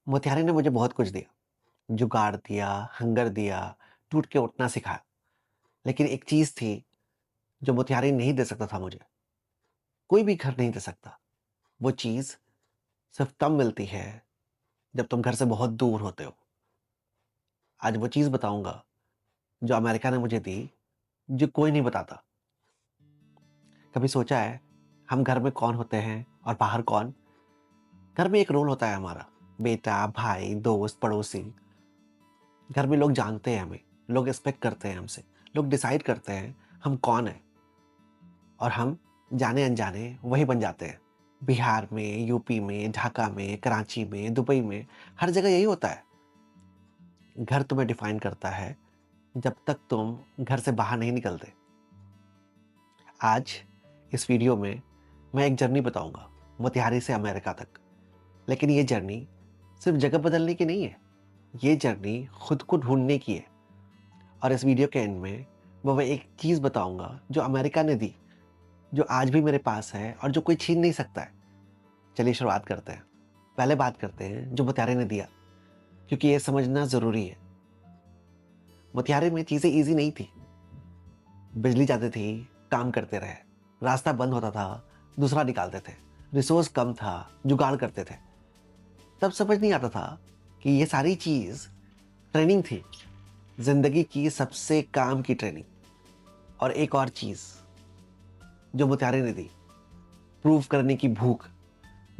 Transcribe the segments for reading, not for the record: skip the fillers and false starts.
मोतिहारी ने मुझे बहुत कुछ दिया, जुगाड़ दिया, हंगर दिया, टूट के उठना सिखाया। लेकिन एक चीज़ थी जो मोतिहारी नहीं दे सकता था मुझे, कोई भी घर नहीं दे सकता। वो चीज़ सिर्फ़ तब मिलती है जब तुम घर से बहुत दूर होते हो। आज वो चीज़ बताऊँगा जो अमेरिका ने मुझे दी, जो कोई नहीं बताता। कभी सोचा है हम घर में कौन होते हैं और बाहर कौन? घर में एक रोल होता है हमारा, बेटा, भाई, दोस्त, पड़ोसी। घर में लोग जानते हैं हमें, लोग एक्सपेक्ट करते हैं हमसे, लोग डिसाइड करते हैं हम कौन हैं। और हम जाने-अनजाने वही बन जाते हैं। बिहार में, यूपी में, ढाका में, कराची में, दुबई में, हर जगह यही होता है। घर तुम्हें डिफाइन करता है जब तक तुम घर से बाहर नहीं निकलते। आज इस वीडियो में मैं एक जर्नी बताऊंगा, मोतिहारी से अमेरिका तक। लेकिन ये जर्नी सिर्फ जगह बदलने की नहीं है, ये जर्नी खुद को ढूंढने की है। और इस वीडियो के एंड में मैं एक चीज़ बताऊंगा जो अमेरिका ने दी, जो आज भी मेरे पास है और जो कोई छीन नहीं सकता है। चलिए शुरुआत करते हैं। पहले बात करते हैं जो मुत्यारे ने दिया, क्योंकि ये समझना ज़रूरी है। मुत्यारे में चीज़ें ईज़ी नहीं थी। बिजली जाती थी, काम करते रहे। रास्ता बंद होता था, दूसरा निकालते थे। रिसोर्स कम था, जुगाड़ करते थे। तब समझ नहीं आता था कि ये सारी चीज़ ट्रेनिंग थी, ज़िंदगी की सबसे काम की ट्रेनिंग। और एक और चीज़ जो मुत्यारे ने दी, प्रूव करने की भूख।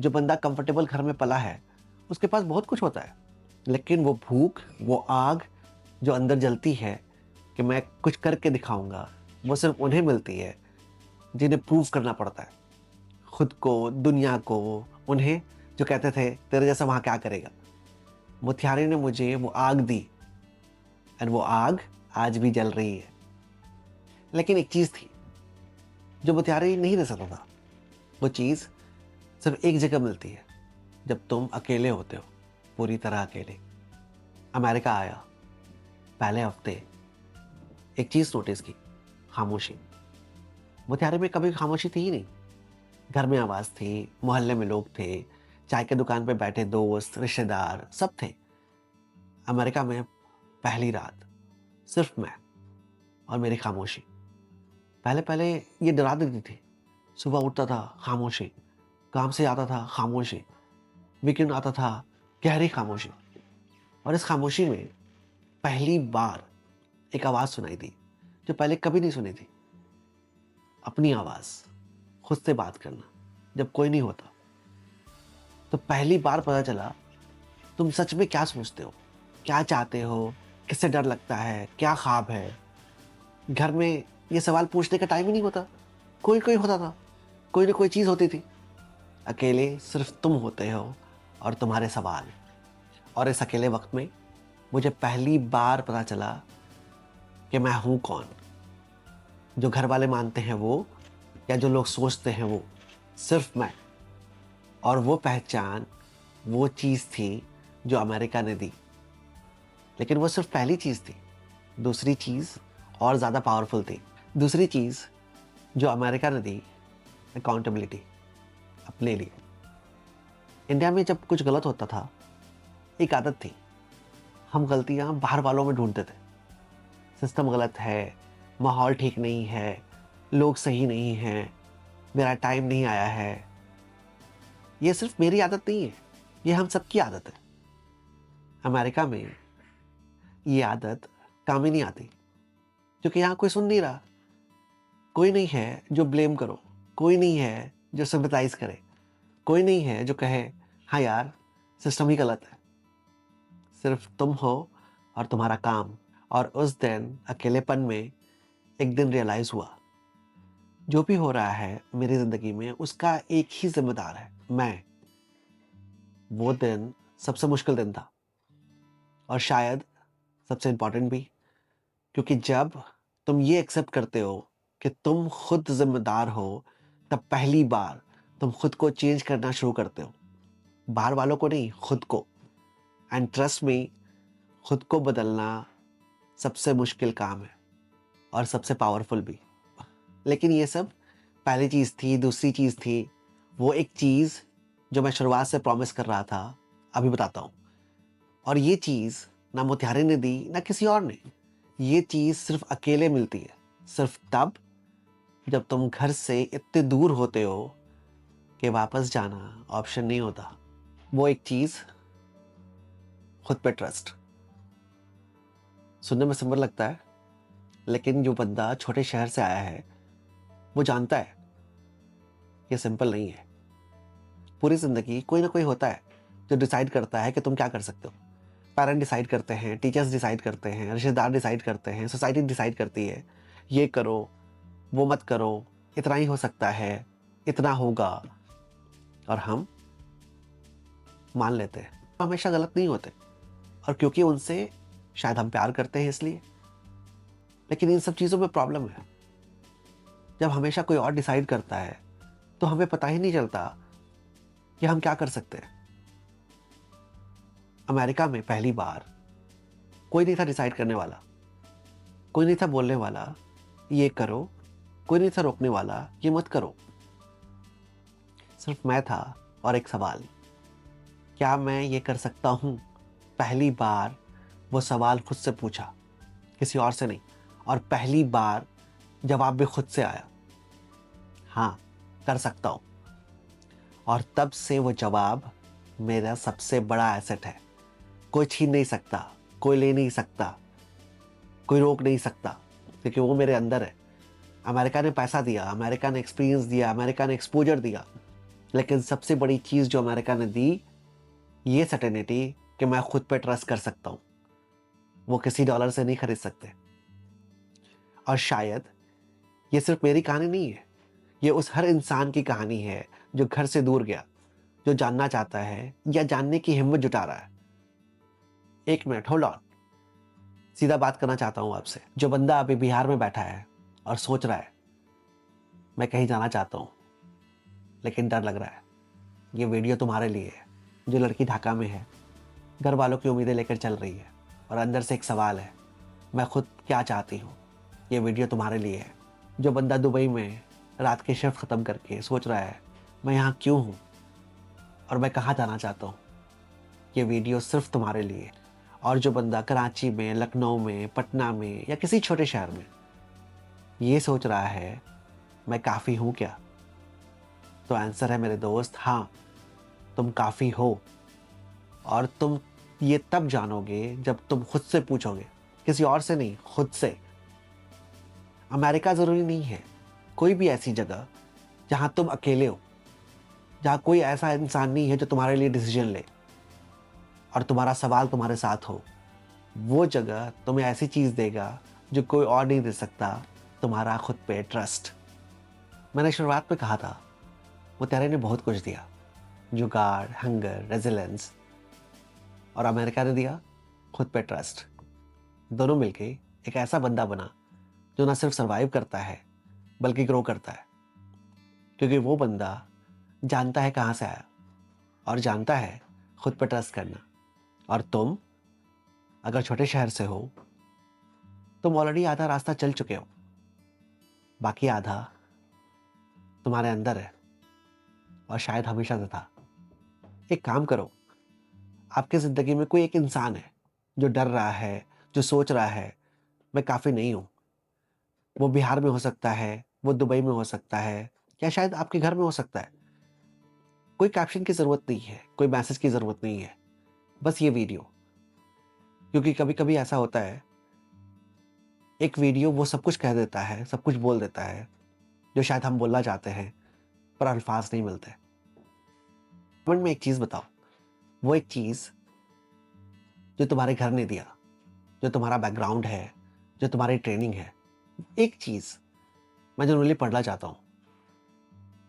जो बंदा कंफर्टेबल घर में पला है, उसके पास बहुत कुछ होता है, लेकिन वो भूख, वो आग जो अंदर जलती है कि मैं कुछ करके दिखाऊंगा, वो सिर्फ उन्हें मिलती है जिन्हें प्रूव करना पड़ता है, खुद को, दुनिया को, उन्हें जो कहते थे तेरे जैसा वहां क्या करेगा। मुथियारी ने मुझे वो आग दी, और वो आग आज भी जल रही है। लेकिन एक चीज थी जो मुथियारी नहीं दे सकता था। वो चीज सिर्फ एक जगह मिलती है, जब तुम अकेले होते हो, पूरी तरह अकेले। अमेरिका आया, पहले हफ्ते एक चीज नोटिस की, खामोशी। मुतिहारे में कभी खामोशी थी ही नहीं। घर में आवाज थी, मोहल्ले में लोग थे, चाय की दुकान पे बैठे दोस्त, रिश्तेदार सब थे। अमेरिका में पहली रात सिर्फ मैं और मेरी खामोशी। पहले पहले ये डरा देती थी। सुबह उठता था, खामोशी। काम से आता था, खामोशी। वीकेंड आता था, गहरी खामोशी। और इस खामोशी में पहली बार एक आवाज सुनाई दी, जो पहले कभी नहीं सुनी थी। अपनी आवाज, खुद से बात करना जब कोई नहीं होता। तो पहली बार पता चला तुम सच में क्या सोचते हो, क्या चाहते हो, किससे डर लगता है, क्या ख्वाब है। घर में ये सवाल पूछने का टाइम ही नहीं होता। कोई कोई होता था, कोई ना कोई चीज होती थी। अकेले सिर्फ तुम होते हो और तुम्हारे सवाल। और इस अकेले वक्त में मुझे पहली बार पता चला कि मैं हूं कौन। जो घर वाले मानते हैं वो, या जो लोग सोचते हैं वो, सिर्फ मैं। और वो पहचान, वो चीज़ थी जो अमेरिका ने दी। लेकिन वो सिर्फ पहली चीज़ थी। दूसरी चीज़ और ज़्यादा पावरफुल थी। दूसरी चीज़ जो अमेरिका ने दी, अकाउंटेबिलिटी अपने लिए। इंडिया में जब कुछ गलत होता था, एक आदत थी, हम गलतियां बाहर वालों में ढूंढते थे। सिस्टम गलत है, माहौल ठीक नहीं है, लोग सही नहीं हैं, मेरा टाइम नहीं आया है। ये सिर्फ मेरी आदत नहीं है, ये हम सबकी आदत है। अमेरिका में ये आदत काम ही नहीं आती, क्योंकि यहाँ कोई सुन नहीं रहा। कोई नहीं है जो ब्लेम करो, कोई नहीं है जो सिंपैथाइज करे, कोई नहीं है जो कहे हाँ यार, सिस्टम ही गलत है। सिर्फ तुम हो और तुम्हारा काम। और उस दिन अकेलेपन में एक दिन रियलाइज हुआ, जो भी हो रहा है मेरी जिंदगी में उसका एक ही जिम्मेदार है, मैं। वो दिन सबसे मुश्किल दिन था, और शायद सबसे इंपॉर्टेंट भी। क्योंकि जब तुम ये एक्सेप्ट करते हो कि तुम खुद जिम्मेदार हो, तब पहली बार तुम खुद को चेंज करना शुरू करते हो। बाहर वालों को नहीं, खुद को। एंड ट्रस्ट में, खुद को बदलना सबसे मुश्किल काम है, और सबसे पावरफुल भी। लेकिन ये सब पहली चीज थी। दूसरी चीज थी वो एक चीज जो मैं शुरुआत से प्रॉमिस कर रहा था, अभी बताता हूँ। और ये चीज़ ना मोतिहारी ने दी, ना किसी और ने। ये चीज़ सिर्फ़ अकेले मिलती है, सिर्फ़ तब जब तुम घर से इतने दूर होते हो कि वापस जाना ऑप्शन नहीं होता। वो एक चीज़, खुद पे ट्रस्ट। सुनने में सिंपल लगता है, लेकिन जो बंदा छोटे शहर से आया है, वो जानता है ये सिंपल नहीं है। पूरी ज़िंदगी कोई ना कोई होता है जो डिसाइड करता है कि तुम क्या कर सकते हो। पेरेंट डिसाइड करते हैं, टीचर्स डिसाइड करते हैं, रिश्तेदार डिसाइड करते हैं, सोसाइटी डिसाइड करती है, ये करो, वो मत करो, इतना ही हो सकता है, इतना होगा, और हम मान लेते हैं। हमेशा गलत नहीं होते, और क्योंकि उनसे शायद हम प्यार करते हैं इसलिए। लेकिन इन सब चीज़ों में प्रॉब्लम है, जब हमेशा कोई और डिसाइड करता है तो हमें पता ही नहीं चलता कि हम क्या कर सकते हैं। अमेरिका में पहली बार कोई नहीं था डिसाइड करने वाला, कोई नहीं था बोलने वाला ये करो, कोई नहीं था रोकने वाला ये मत करो। सिर्फ मैं था और एक सवाल, क्या मैं ये कर सकता हूँ? पहली बार वो सवाल खुद से पूछा, किसी और से नहीं, और पहली बार जवाब भी खुद से आया, हाँ कर सकता हूँ। और तब से वो जवाब मेरा सबसे बड़ा एसेट है। कोई छीन नहीं सकता, कोई ले नहीं सकता, कोई रोक नहीं सकता, क्योंकि वो मेरे अंदर है। अमेरिका ने पैसा दिया, अमेरिका ने एक्सपीरियंस दिया, अमेरिका ने एक्सपोजर दिया, लेकिन सबसे बड़ी चीज़ जो अमेरिका ने दी, ये सर्टेनिटी कि मैं खुद पे ट्रस्ट कर सकता हूँ। वो किसी डॉलर से नहीं खरीद सकते। और शायद ये सिर्फ मेरी कहानी नहीं है, ये उस हर इंसान की कहानी है जो घर से दूर गया, जो जानना चाहता है या जानने की हिम्मत जुटा रहा है। एक मिनट, होल्ड ऑन। सीधा बात करना चाहता हूँ आपसे। जो बंदा अभी बिहार में बैठा है और सोच रहा है मैं कहीं जाना चाहता हूँ लेकिन डर लग रहा है, ये वीडियो तुम्हारे लिए है। जो लड़की ढाका में है, घर वालों की उम्मीदें लेकर चल रही है, और अंदर से एक सवाल है, मैं खुद क्या चाहती हूँ, ये वीडियो तुम्हारे लिए है। जो बंदा दुबई में रात की शिफ्ट ख़त्म करके सोच रहा है मैं यहाँ क्यों हूँ और मैं कहाँ जाना चाहता हूँ, ये वीडियो सिर्फ तुम्हारे लिए। और जो बंदा कराची में, लखनऊ में, पटना में या किसी छोटे शहर में ये सोच रहा है मैं काफ़ी हूँ क्या, तो आंसर है मेरे दोस्त, हाँ तुम काफ़ी हो। और तुम ये तब जानोगे जब तुम खुद से पूछोगे, किसी और से नहीं, खुद से। अमेरिका ज़रूरी नहीं है, कोई भी ऐसी जगह जहाँ तुम अकेले हो, जहाँ कोई ऐसा इंसान नहीं है जो तुम्हारे लिए डिसीजन ले और तुम्हारा सवाल तुम्हारे साथ हो। वो जगह तुम्हें ऐसी चीज़ देगा जो कोई और नहीं दे सकता, तुम्हारा खुद पे ट्रस्ट। मैंने शुरुआत में कहा था मुत्यारे ने बहुत कुछ दिया, जुगाड़, हंगर, रेजिलेंस, और अमेरिका ने दिया खुद पे ट्रस्ट। दोनों मिलके एक ऐसा बंदा बना जो ना सिर्फ सरवाइव करता है बल्कि ग्रो करता है, क्योंकि वो बंदा जानता है कहाँ से आया और जानता है खुद पे ट्रस्ट करना। और तुम अगर छोटे शहर से हो, तुम ऑलरेडी आधा रास्ता चल चुके हो, बाकी आधा तुम्हारे अंदर है और शायद हमेशा से था। एक काम करो, आपकी ज़िंदगी में कोई एक इंसान है जो डर रहा है, जो सोच रहा है मैं काफ़ी नहीं हूँ। वो बिहार में हो सकता है, वो दुबई में हो सकता है, या शायद आपके घर में हो सकता है। कोई कैप्शन की ज़रूरत नहीं है, कोई मैसेज की ज़रूरत नहीं है, बस ये वीडियो। क्योंकि कभी-कभी ऐसा होता है, एक वीडियो वो सब कुछ कह देता है, सब कुछ बोल देता है, जो शायद हम बोलना चाहते हैं, पर अल्फाज नहीं मिलते। कमेंट में एक चीज़ बताओ, वो एक चीज़ जो तुम्हारे घर ने दिया, जो तुम्हारा बैकग्राउंड है, जो तुम्हारी ट्रेनिंग है। एक चीज़ मैं जनरली पढ़ना चाहता हूँ।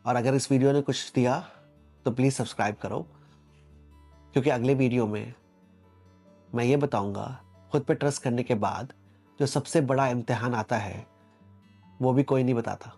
और अगर इस वीडियो ने कुछ दिया तो प्लीज़ सब्सक्राइब करो, क्योंकि अगले वीडियो में मैं ये बताऊंगा खुद पे ट्रस्ट करने के बाद जो सबसे बड़ा इम्तिहान आता है, वो भी कोई नहीं बताता।